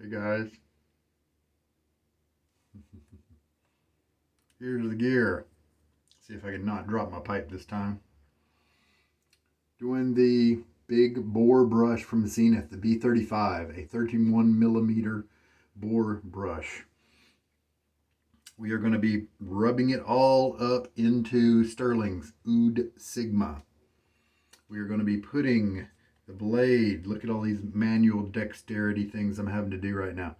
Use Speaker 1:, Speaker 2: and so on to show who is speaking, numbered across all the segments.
Speaker 1: Hey guys, here's the gear. See if I can not drop my pipe this time. Doing the big bore brush from Zenith, the B35, a 31 millimeter bore brush. We are going to be rubbing it all up into Stirling's Oud Sigma. We are going to be putting the blade, look at all these manual dexterity things I'm having to do right now.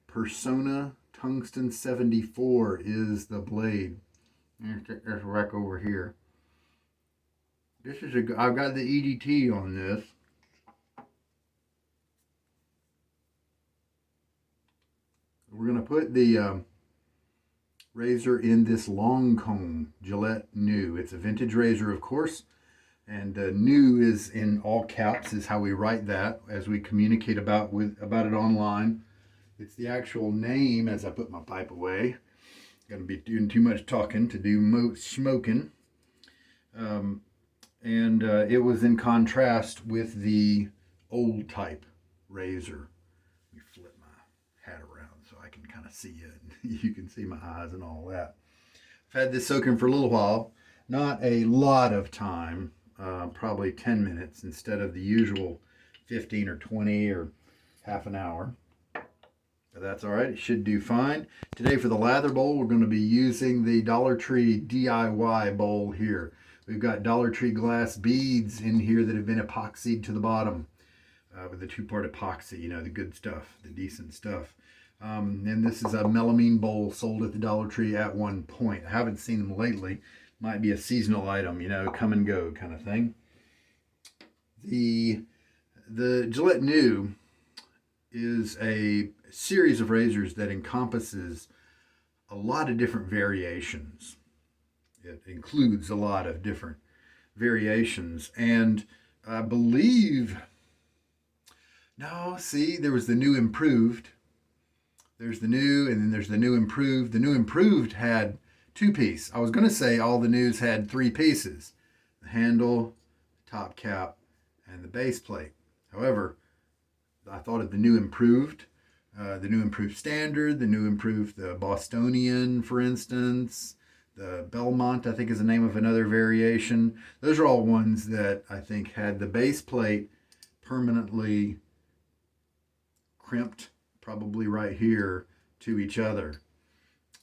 Speaker 1: Personna Tungsten 74 is the blade. There's rack over here. This is I've got the EDT on this. We're going to put the razor in this long comb Gillette New. It's a vintage razor, of course. And new is in all caps, is how we write that as we communicate about it online. It's the actual name as I put my pipe away. Gonna be doing too much talking to do smoking. It was in contrast with the old type razor. Let me flip my hat around so I can kind of see it. You can see my eyes and all that. I've had this soaking for a little while. Not a lot of time. Probably 10 minutes instead of the usual 15 or 20 or half an hour. But that's all right. It should do fine. Today for the lather bowl, we're going to be using the Dollar Tree DIY bowl here. We've got Dollar Tree glass beads in here that have been epoxied to the bottom with the two-part epoxy, you know, the good stuff, the decent stuff. And this is a melamine bowl sold at the Dollar Tree at one point. I haven't seen them lately. Might be a seasonal item, you know, come and go kind of thing. The Gillette New is a series of razors that encompasses a lot of different variations. It includes a lot of different variations. And I believe, no, see, there was the new improved. There's the new, and then there's the new improved. The new improved had two-piece. I was going to say all the news had three pieces. The handle, the top cap, and the base plate. However, I thought of the new improved standard, the new improved, the Bostonian, for instance, the Belmont, I think is the name of another variation. Those are all ones that I think had the base plate permanently crimped, probably right here, to each other.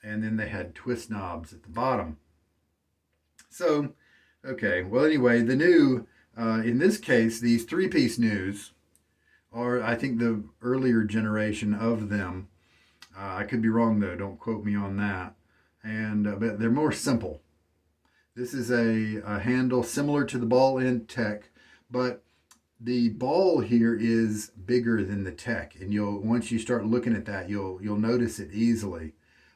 Speaker 1: And then they had twist knobs at the bottom. So, okay, well anyway, the new, in this case, these three-piece news are, I think, the earlier generation of them. I could be wrong though, don't quote me on that. And but they're more simple. This is a handle similar to the ball end tech, but the ball here is bigger than the tech, and once you start looking at that, you'll notice it easily.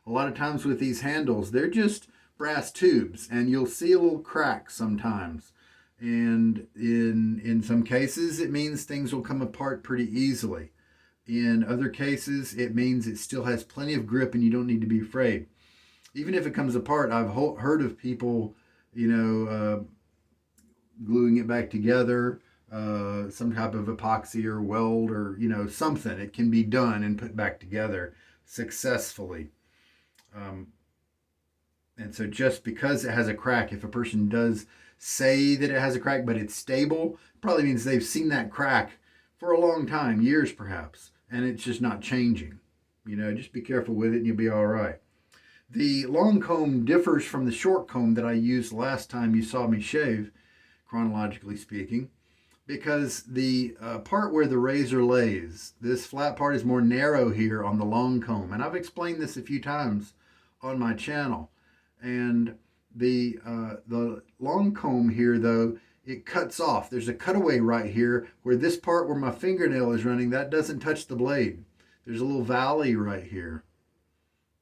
Speaker 1: A lot of times with these handles, they're just brass tubes, and you'll see a little crack sometimes. And in some cases, it means things will come apart pretty easily. In other cases, it means it still has plenty of grip and you don't need to be afraid. Even if it comes apart, I've heard of people, gluing it back together, some type of epoxy or weld or, something. It can be done and put back together successfully. And so just because it has a crack, if a person does say that it has a crack, but it's stable, it probably means they've seen that crack for a long time, years perhaps, and it's just not changing. Just be careful with it and you'll be all right. The long comb differs from the short comb that I used last time you saw me shave, chronologically speaking, because the part where the razor lays, this flat part is more narrow here on the long comb. And I've explained this a few times on my channel. And the long comb here, though, it cuts off. There's a cutaway right here where this part where my fingernail is running, that doesn't touch the blade. There's a little valley right here.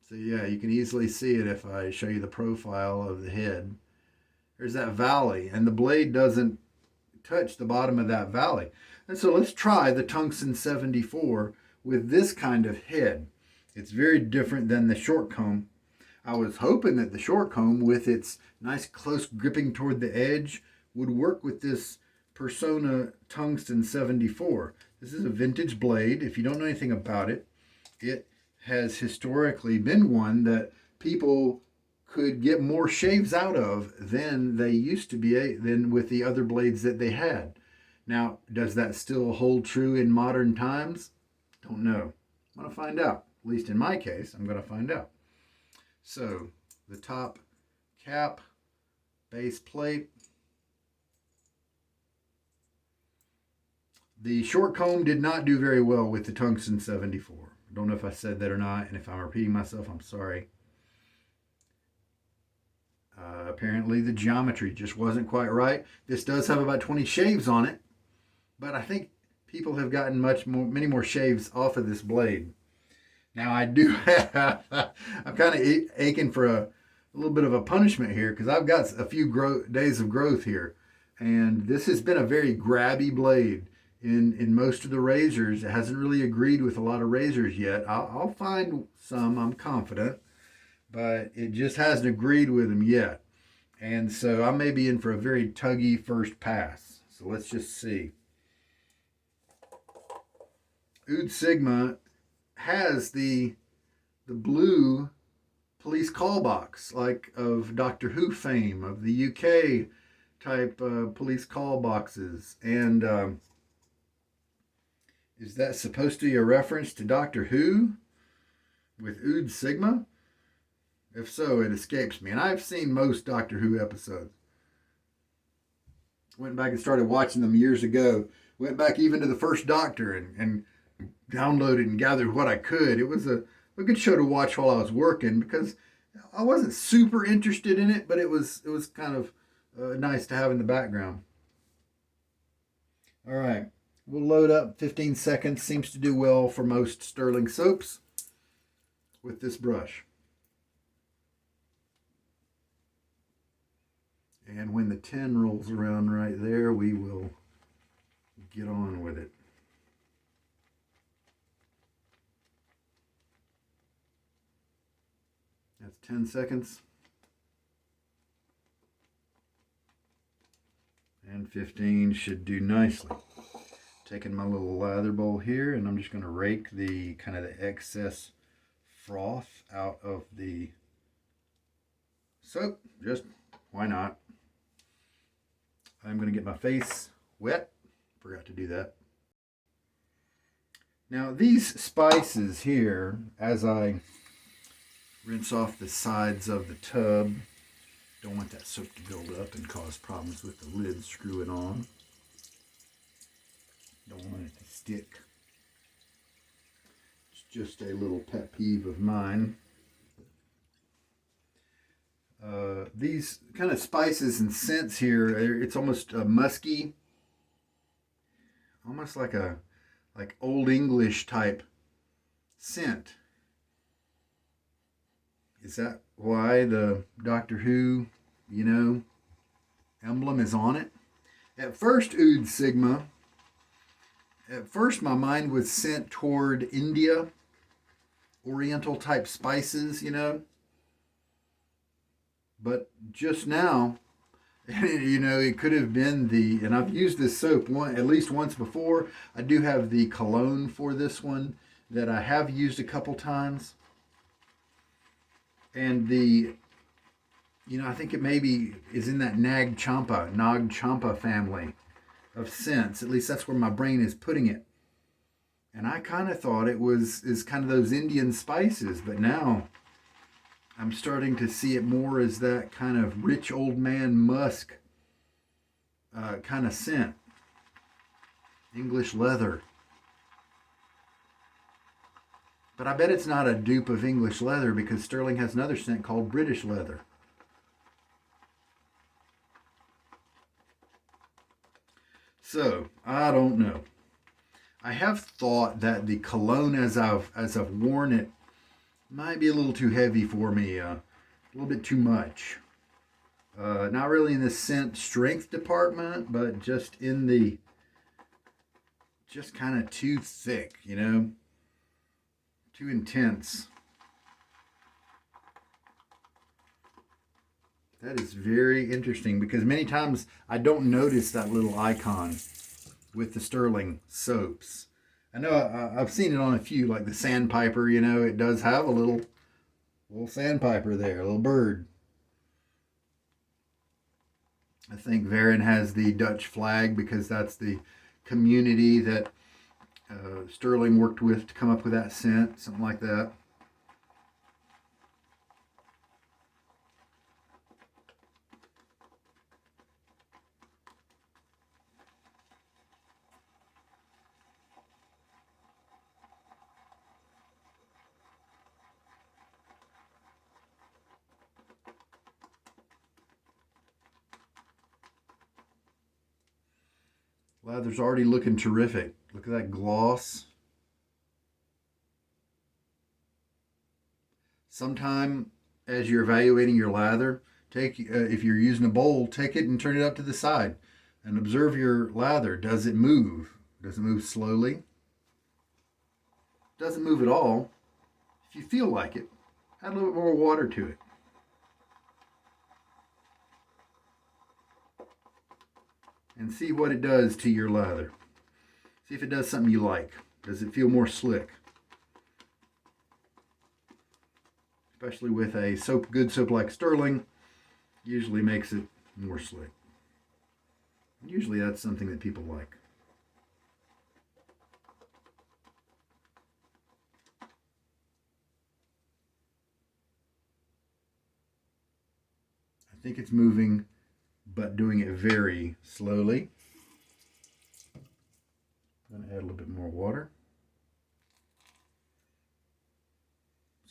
Speaker 1: So yeah, you can easily see it if I show you the profile of the head. There's that valley, and the blade doesn't touch the bottom of that valley. And so let's try the Tungsten 74 with this kind of head. It's very different than the short comb. I was hoping that the short comb, with its nice close gripping toward the edge, would work with this Personna Tungsten 74. This is a vintage blade. If you don't know anything about it, it has historically been one that people could get more shaves out of than they used to be, than with the other blades that they had. Now, does that still hold true in modern times? Don't know. I'm going to find out. At least in my case, I'm going to find out. So, the top cap, base plate. The short comb did not do very well with the Tungsten 74. I don't know if I said that or not, and if I'm repeating myself, I'm sorry. Apparently the geometry just wasn't quite right. This does have about 20 shaves on it, but I think people have gotten many more shaves off of this blade. Now I do have, I'm kind of aching for a little bit of a punishment here because I've got a few days of growth here. And this has been a very grabby blade in most of the razors. It hasn't really agreed with a lot of razors yet. I'll find some, I'm confident, but it just hasn't agreed with them yet. And so I may be in for a very tuggy first pass. So let's just see. Oud Sigma has the blue police call box, like of Doctor Who fame, of the UK type police call boxes. And is that supposed to be a reference to Doctor Who with Oud Sigma? If so, it escapes me. And I've seen most Doctor Who episodes. Went back and started watching them years ago. Went back even to the first Doctor and downloaded and gathered what I could. It was a good show to watch while I was working because I wasn't super interested in it, but it was kind of nice to have in the background. All right, we'll load up. 15 seconds seems to do well for most Stirling soaps with this brush. And when the 10 rolls around right there, we will get on with it. That's 10 seconds. And 15 should do nicely. Taking my little lather bowl here, and I'm just going to rake the kind of the excess froth out of the soap. Just why not? I'm going to get my face wet. Forgot to do that. Now these spices here, as I rinse off the sides of the tub, don't want that soap to build up and cause problems with the lid screwing on. Don't want it to stick. It's just a little pet peeve of mine. These kind of spices and scents here, it's almost musky, almost like Old English type scent. Is that why the Doctor Who, emblem is on it? At first, Oud Sigma, my mind was sent toward India, Oriental type spices, But just now, it could have been and I've used this soap at least once before. I do have the cologne for this one that I have used a couple times. And I think it maybe is in that Nag Champa family of scents. At least that's where my brain is putting it. And I kind of thought is kind of those Indian spices, but now I'm starting to see it more as that kind of rich old man musk kind of scent. English leather. But I bet it's not a dupe of English leather because Stirling has another scent called British leather. So, I don't know. I have thought that the cologne as I've worn it might be a little too heavy for me, a little bit too much. Not really in the scent strength department, but just in just kind of too thick, too intense. That is very interesting because many times I don't notice that little icon with the Stirling soaps. I know I've seen it on a few, like the sandpiper, you know, it does have a little sandpiper there, a little bird. I think Varen has the Dutch flag because that's the community that Stirling worked with to come up with that scent, something like that. Lather's already looking terrific. Look at that gloss. Sometime as you're evaluating your lather, if you're using a bowl, take it and turn it up to the side and observe your lather. Does it move? Does it move slowly? Doesn't move at all. If you feel like it, add a little bit more water to it. And see what it does to your lather. See if it does something you like. Does it feel more slick? Especially with a good soap like Stirling, usually makes it more slick. Usually that's something that people like. I think it's moving, but doing it very slowly. I'm going to add a little bit more water.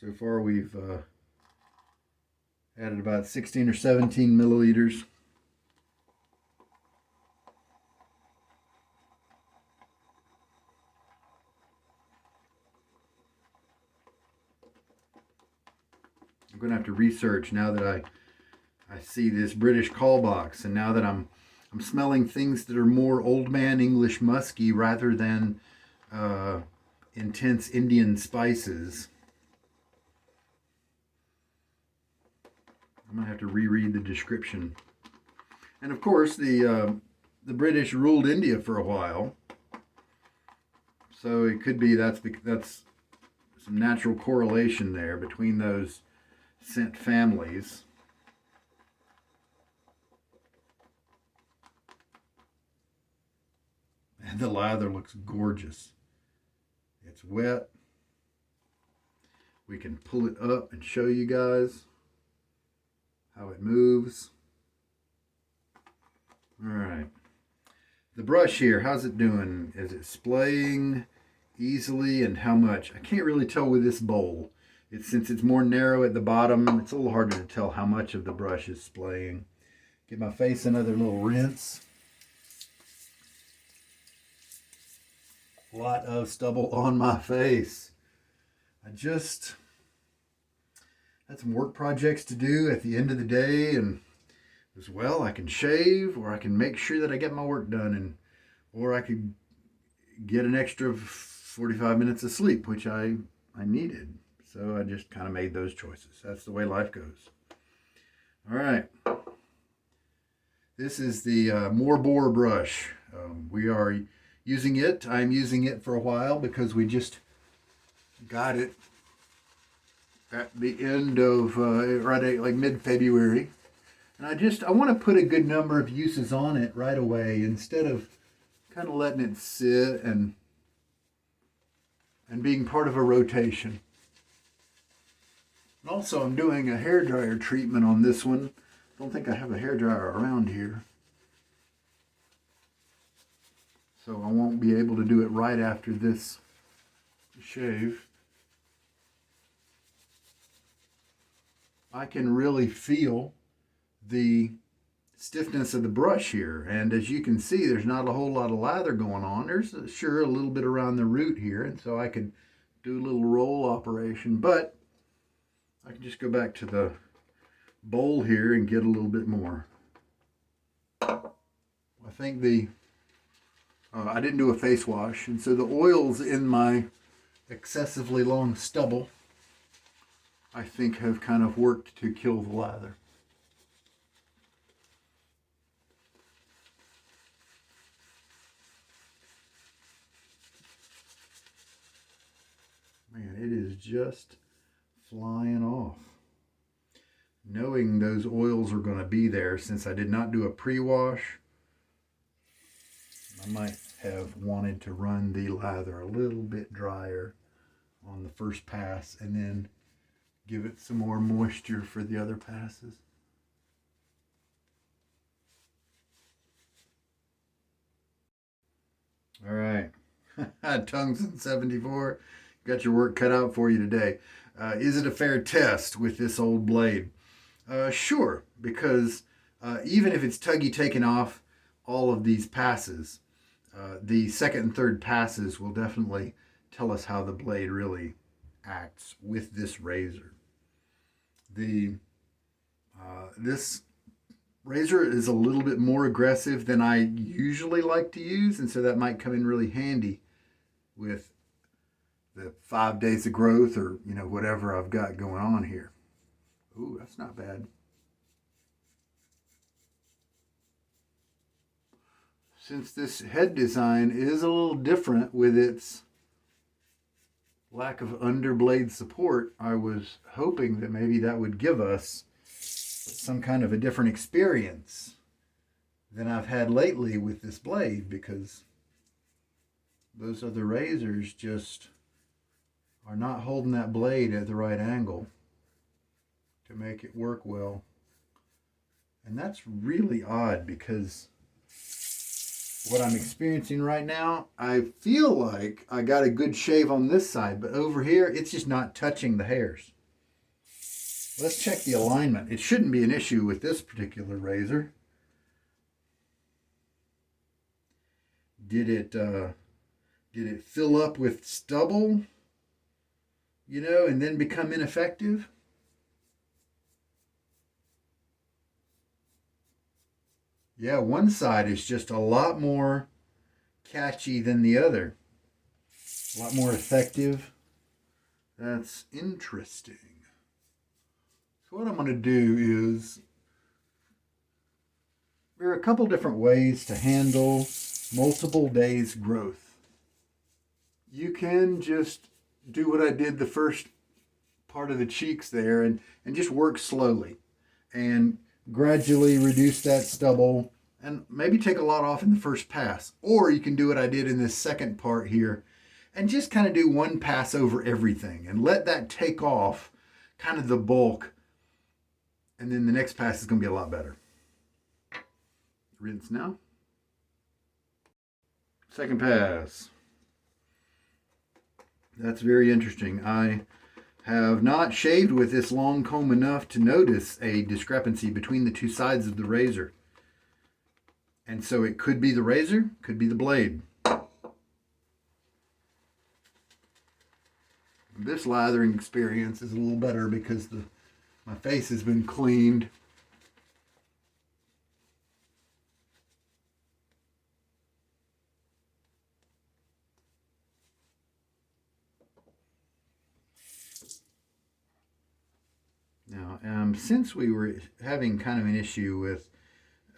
Speaker 1: So far we've added about 16 or 17 milliliters. I'm going to have to research now that I see this British call box, and now that I'm smelling things that are more old man English musky rather than intense Indian spices. I'm gonna have to reread the description. And of course, the British ruled India for a while, so it could be that's some natural correlation there between those scent families. And the lather looks gorgeous. It's wet. We can pull it up and show you guys how it moves. All right. The brush here, how's it doing? Is it splaying easily, and how much? I can't really tell with this bowl. Since it's more narrow at the bottom, it's a little harder to tell how much of the brush is splaying. Give my face another little rinse. A lot of stubble on my face. I just had some work projects to do at the end of the day, and as well, I can shave, or I can make sure that I get my work done, or I could get an extra 45 minutes of sleep, which I needed. So I just kind of made those choices. That's the way life goes. All right. This is the MOAR BOAR brush. We are using it. I'm using it for a while because we just got it at the end of like mid-February. And I want to put a good number of uses on it right away instead of kind of letting it sit and being part of a rotation. And also I'm doing a hairdryer treatment on this one. Don't think I have a hairdryer around here. So I won't be able to do it right after this shave. I can really feel the stiffness of the brush here, and as you can see, there's not a whole lot of lather going on. There's sure a little bit around the root here, and so I could do a little roll operation, but I can just go back to the bowl here and get a little bit more. I think I didn't do a face wash, and so the oils in my excessively long stubble, I think, have kind of worked to kill the lather. just flying off. Knowing those oils are going to be there, since I did not do a pre-wash, I might have wanted to run the lather a little bit drier on the first pass and then give it some more moisture for the other passes. All right, Tungsten 74, got your work cut out for you today. Is it a fair test with this old blade? Sure, because even if it's Tuggy taking off all of these passes, the second and third passes will definitely tell us how the blade really acts with this razor. This razor is a little bit more aggressive than I usually like to use, and so that might come in really handy with the 5 days of growth, or whatever I've got going on here. Ooh, that's not bad. Since this head design is a little different with its lack of underblade support, I was hoping that maybe that would give us some kind of a different experience than I've had lately with this blade, because those other razors just are not holding that blade at the right angle to make it work well. And that's really odd, because what I'm experiencing right now, I feel like I got a good shave on this side, but over here it's just not touching the hairs. Let's check the alignment. It shouldn't be an issue with this particular razor. Did it fill up with stubble, and then become ineffective? Yeah, one side is just a lot more catchy than the other. A lot more effective. That's interesting. So what I'm going to do is, there are a couple different ways to handle multiple days growth. You can just do what I did the first part of the cheeks there, and just work slowly and gradually reduce that stubble, and maybe take a lot off in the first pass. Or you can do what I did in this second part here and just kind of do one pass over everything and let that take off kind of the bulk, and then the next pass is going to be a lot better. Rinse now. Second pass. That's very interesting. I have not shaved with this long comb enough to notice a discrepancy between the two sides of the razor. And so it could be the razor, could be the blade. This lathering experience is a little better because my face has been cleaned. Now, since we were having kind of an issue with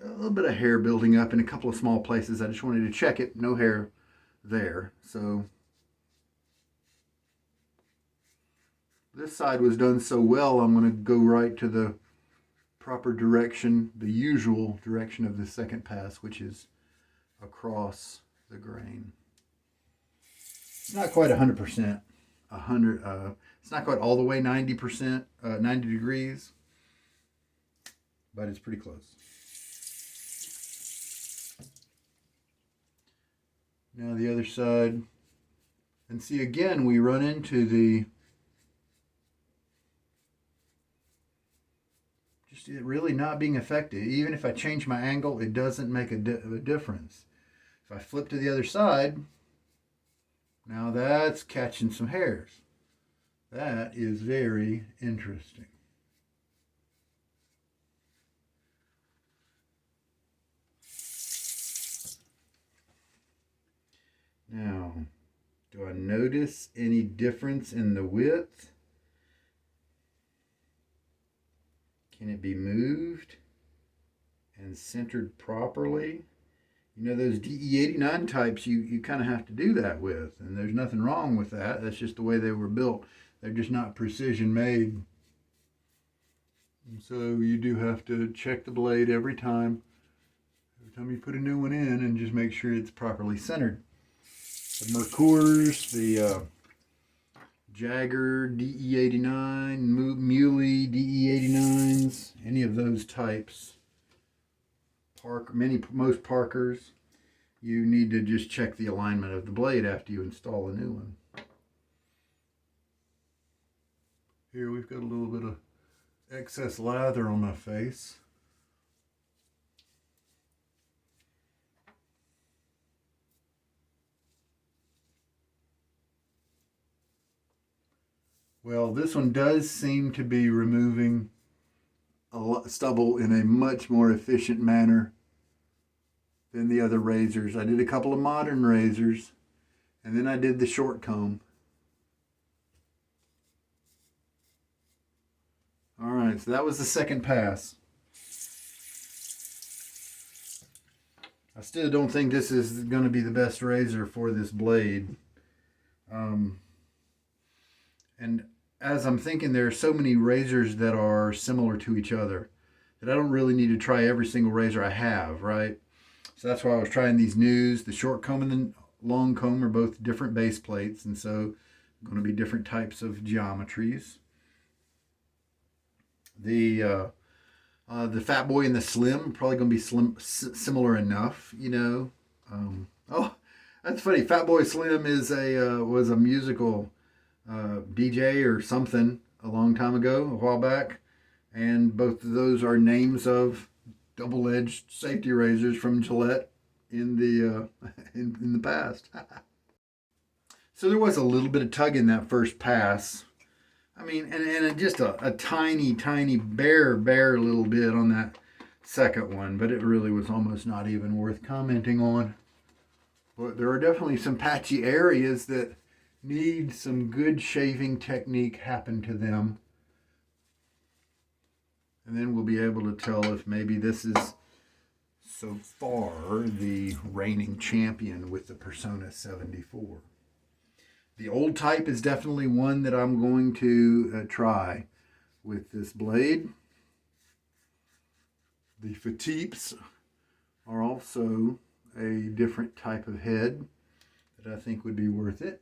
Speaker 1: a little bit of hair building up in a couple of small places, I just wanted to check it. No hair there. So this side was done so well, I'm going to go right to the proper direction, the usual direction of the second pass, which is across the grain. It's not quite 100%. It's not quite all the way 90%, 90 degrees, but it's pretty close. Now the other side, and see again, we run into just it really not being effective. Even if I change my angle, it doesn't make a difference. If I flip to the other side, now that's catching some hairs. That is very interesting. Now, do I notice any difference in the width? Can it be moved and centered properly? Those DE89 types, you kind of have to do that with, and there's nothing wrong with that. That's just the way they were built. They're just not precision made. And so you do have to check the blade every time you put a new one in, and just make sure it's properly centered. The Mercours, the Jagger DE89, Muley DE89s, any of those types. Most Parkers, you need to just check the alignment of the blade after you install a new one. Here we've got a little bit of excess lather on my face. Well, this one does seem to be removing stubble in a much more efficient manner than the other razors. I did a couple of modern razors, and then I did the short comb. All right, so that was the second pass. I still don't think this is going to be the best razor for this blade. And as I'm thinking, there are so many razors that are similar to each other that I don't really need to try every single razor I have, right? So that's why I was trying these news. The short comb and the long comb are both different base plates, and so going to be different types of geometries. The Fat Boy and the Slim are probably going to be similar enough, you know. Oh, that's funny. Fat Boy Slim is was a musical DJ or something a long time ago, a while back, and both of those are names of double-edged safety razors from Gillette in the in the past. So there was a little bit of tug in that first pass. I mean, and just a tiny, bare little bit on that second one, but it really was almost not even worth commenting on. But there are definitely some patchy areas that need some good shaving technique happen to them. And then we'll be able to tell if maybe this is so far the reigning champion with the Personna 74. The old type is definitely one that I'm going to try with this blade. The Vetivers are also a different type of head that I think would be worth it.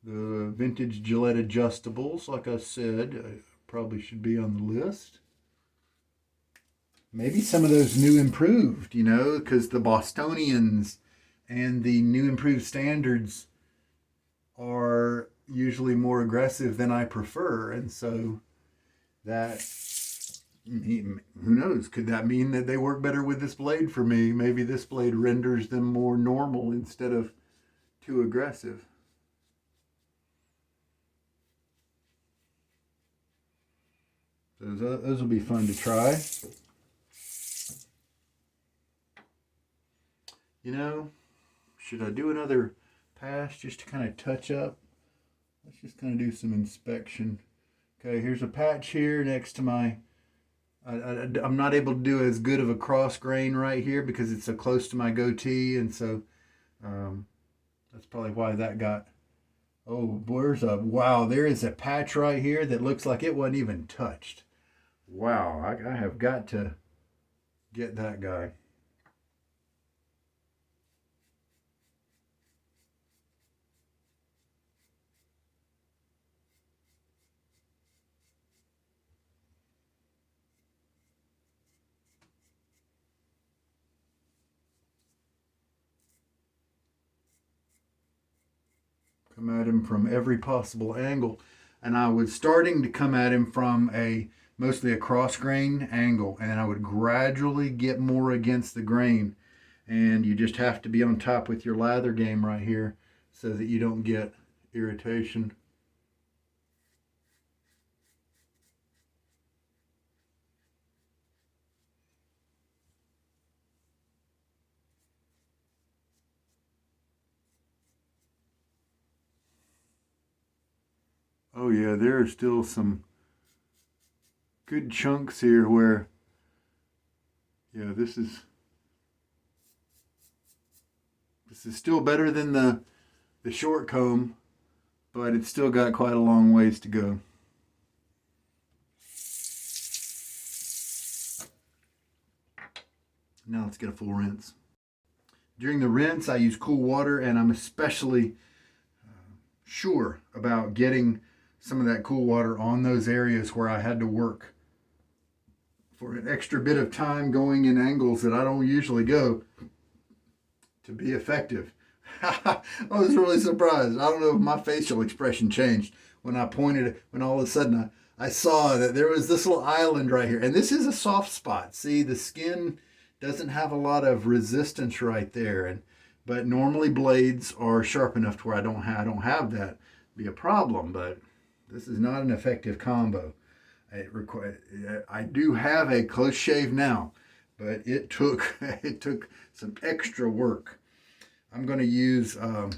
Speaker 1: The vintage Gillette adjustables, like I said, probably should be on the list. Maybe some of those new improved, you know, because the Bostonians and the new improved standards are usually more aggressive than I prefer. And so that, who knows, could that mean that they work better with this blade for me? Maybe this blade renders them more normal instead of too aggressive. Those will be fun to try. You know, should I do another pass just to kind of touch up? Let's just kind of do some inspection. Okay, here's a patch here next to my... I'm not able to do as good of a cross grain right here because it's so close to my goatee, and so that's probably why that got... Oh, wow, there is a patch right here that looks like it wasn't even touched. Wow, I have got to get that guy. Come at him from every possible angle. And I was starting to come at him from mostly a cross grain angle, and I would gradually get more against the grain. And you just have to be on top with your lather game right here so that you don't get irritation. Oh yeah, there are still some good chunks here where, yeah, this is still better than the short comb, but it's still got quite a long ways to go. Now let's get a full rinse. During the rinse, I use cool water, and I'm especially sure about getting some of that cool water on those areas where I had to work for an extra bit of time going in angles that I don't usually go to be effective. I was really surprised. I don't know if my facial expression changed when I pointed, when all of a sudden I saw that there was this little island right here. And this is a soft spot. See, the skin doesn't have a lot of resistance right there. But normally blades are sharp enough to where I don't have that be a problem. But this is not an effective combo. I do have a close shave now, but it took some extra work. I'm going to use I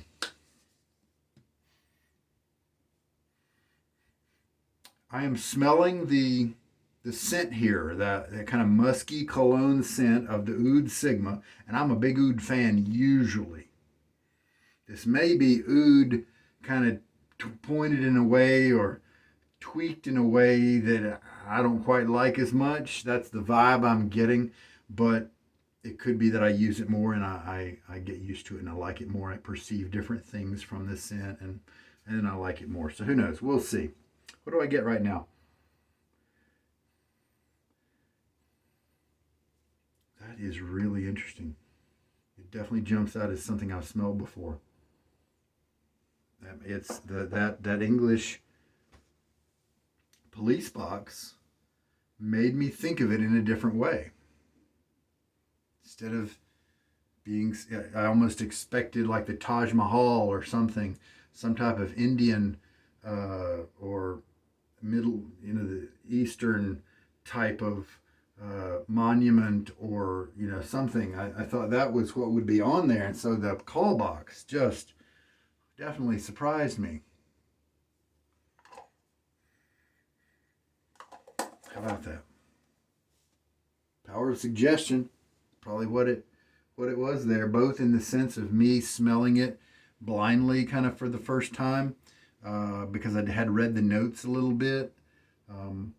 Speaker 1: am smelling the scent here, that kind of musky cologne scent of the Oud Sigma, and I'm a big Oud fan usually. This may be Oud kind of pointed in a way or tweaked in a way that I don't quite like as much. That's the vibe I'm getting, but it could be that I use it more and I get used to it and I like it more. I perceive different things from this scent and then I like it more. So who knows? We'll see. What do I get right now? That is really interesting. It definitely jumps out as something I've smelled before. It's that English police box made me think of it in a different way. Instead of being, I almost expected like the Taj Mahal or something, some type of Indian or middle, the Eastern type of monument or, something. I thought that was what would be on there. And so the call box just definitely surprised me. How about that? Power of suggestion. Probably what it was there, both in the sense of me smelling it blindly kind of for the first time because I had read the notes a little bit. And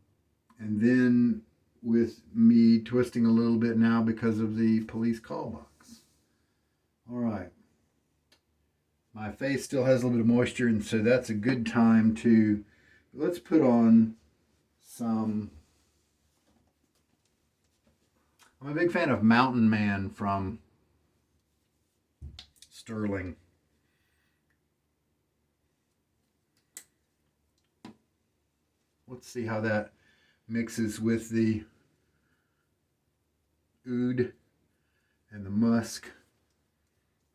Speaker 1: then with me twisting a little bit now because of the police call box. All right. My face still has a little bit of moisture, and so that's a good time to, let's put on some, I'm a big fan of Mountain Man from Stirling. Let's see how that mixes with the oud and the musk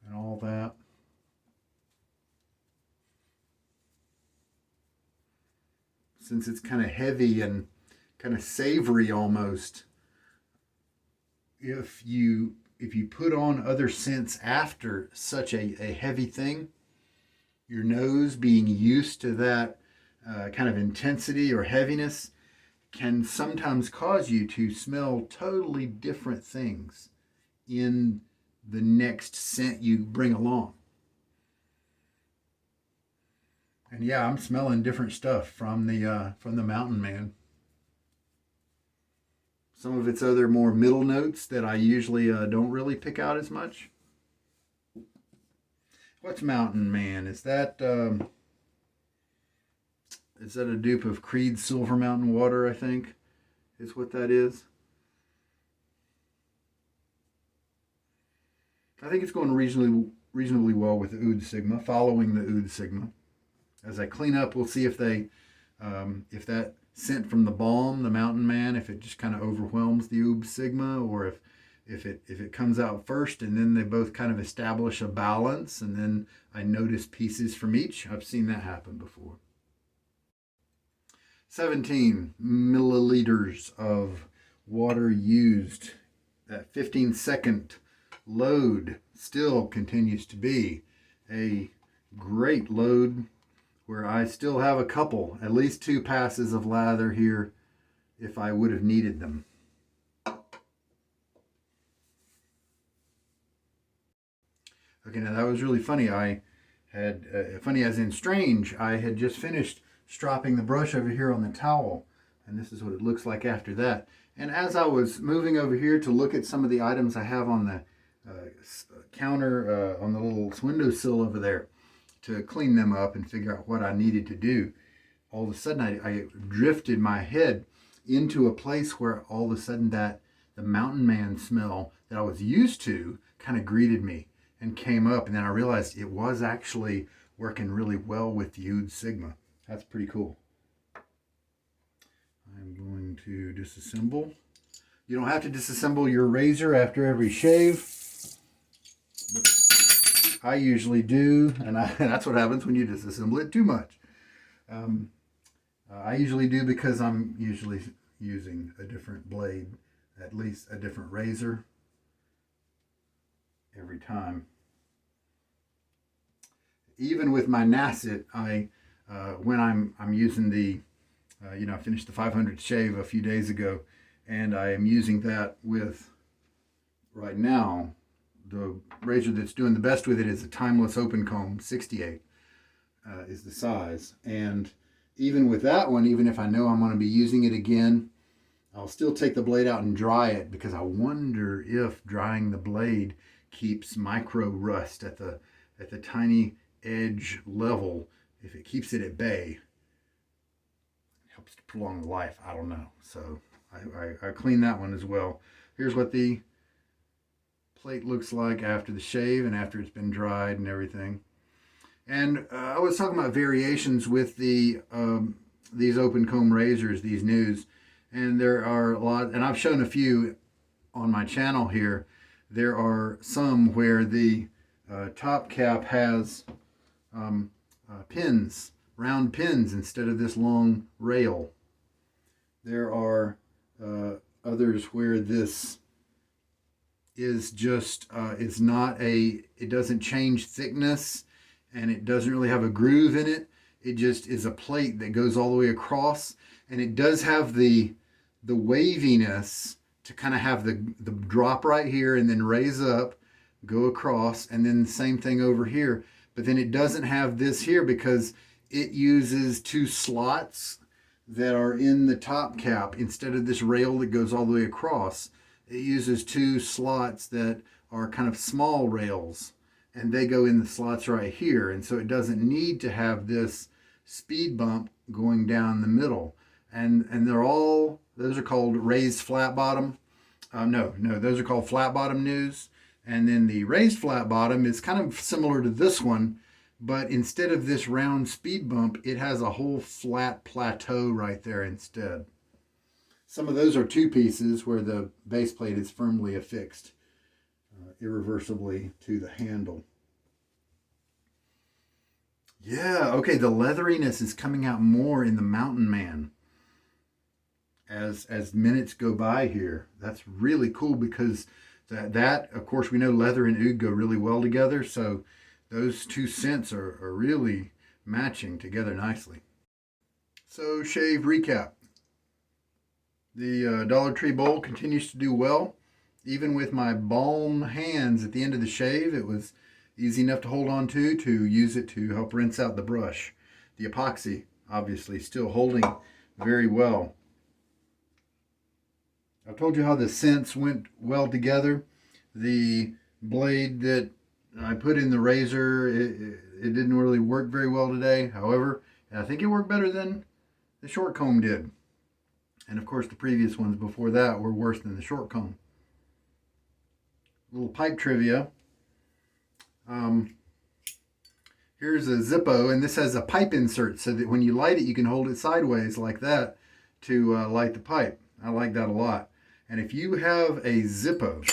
Speaker 1: and all that. Since it's kind of heavy and kind of savory almost, if you put on other scents after such a heavy thing, your nose being used to that kind of intensity or heaviness can sometimes cause you to smell totally different things in the next scent you bring along. And yeah, I'm smelling different stuff from the Mountain Man. Some of its other more middle notes that I usually don't really pick out as much. What's Mountain Man? Is that a dupe of Creed's Silver Mountain Water, I think, is what that is. I think it's going reasonably well with the Oud Sigma, following the Oud Sigma. As I clean up, we'll see if if that scent from the balm, the Mountain Man, if it just kind of overwhelms the Oud Sigma, or if it comes out first and then they both kind of establish a balance, and then I notice pieces from each. I've seen that happen before. 17 milliliters of water used. That 15-second load still continues to be a great load, where I still have at least 2 passes of lather here if I would have needed them. Okay, now that was really funny. I had, funny as in strange, I had just finished stropping the brush over here on the towel, and this is what it looks like after that. And as I was moving over here to look at some of the items I have on the counter, on the little windowsill over there, to clean them up and figure out what I needed to do, all of a sudden I drifted my head into a place where all of a sudden that the mountain man smell that I was used to kind of greeted me and came up, and then I realized it was actually working really well with the Oud Sigma. That's pretty cool. I'm going to disassemble. You don't have to disassemble your razor after every shave. I usually do, and that's what happens when you disassemble it too much. I usually do because I'm usually using a different blade, at least a different razor every time. Even with my Nasset, when I'm using the, I finished the 500 shave a few days ago, and I am using that with, right now, the razor that's doing the best with it is a Timeless Open Comb 68 is the size. And even with that one, even if I know I'm going to be using it again, I'll still take the blade out and dry it, because I wonder if drying the blade keeps micro rust at the tiny edge level. If it keeps it at bay, it helps to prolong the life. I don't know. So I clean that one as well. Here's what the plate looks like after the shave and after it's been dried and everything. And I was talking about variations with the these open comb razors, these news, and there are a lot, and I've shown a few on my channel here. There are some where the top cap has pins, round pins, instead of this long rail. There are others where this is just, it doesn't change thickness, and it doesn't really have a groove in it. It just is a plate that goes all the way across, and it does have the waviness to kind of have the drop right here and then raise up, go across, and then the same thing over here. But then it doesn't have this here because it uses two slots that are in the top cap instead of this rail that goes all the way across. It uses two slots that are kind of small rails, and they go in the slots right here. And so it doesn't need to have this speed bump going down the middle. And those are called raised flat bottom. No, those are called flat bottom news. And then the raised flat bottom is kind of similar to this one, but instead of this round speed bump, it has a whole flat plateau right there instead. Some of those are two pieces where the base plate is firmly affixed irreversibly to the handle. Yeah, okay, the leatheriness is coming out more in the Mountain Man as minutes go by here. That's really cool, because that of course we know leather and oud go really well together, so those two scents are really matching together nicely. So shave recap. The Dollar Tree bowl continues to do well. Even with my balm hands at the end of the shave, it was easy enough to hold on to use it to help rinse out the brush. The epoxy, obviously, still holding very well. I've told you how the scents went well together. The blade that I put in the razor, it didn't really work very well today. However, I think it worked better than the short comb did. And of course, the previous ones before that were worse than the short comb. Little pipe trivia. Here's a Zippo, and this has a pipe insert so that when you light it, you can hold it sideways like that to light the pipe. I like that a lot. And if you have a Zippo,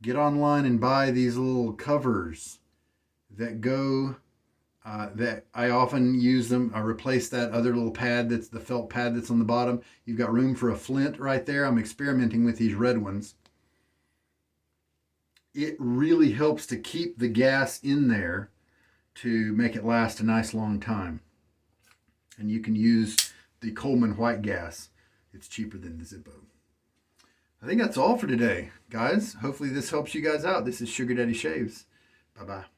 Speaker 1: get online and buy these little covers that go, that I often use them. I replace that other little pad, that's the felt pad that's on the bottom. You've got room for a flint right there. I'm experimenting with these red ones. It really helps to keep the gas in there to make it last a nice long time. And you can use the Coleman white gas. It's cheaper than the Zippo. I think that's all for today, guys. Hopefully this helps you guys out. This is Sugar Daddy Shaves. Bye-bye.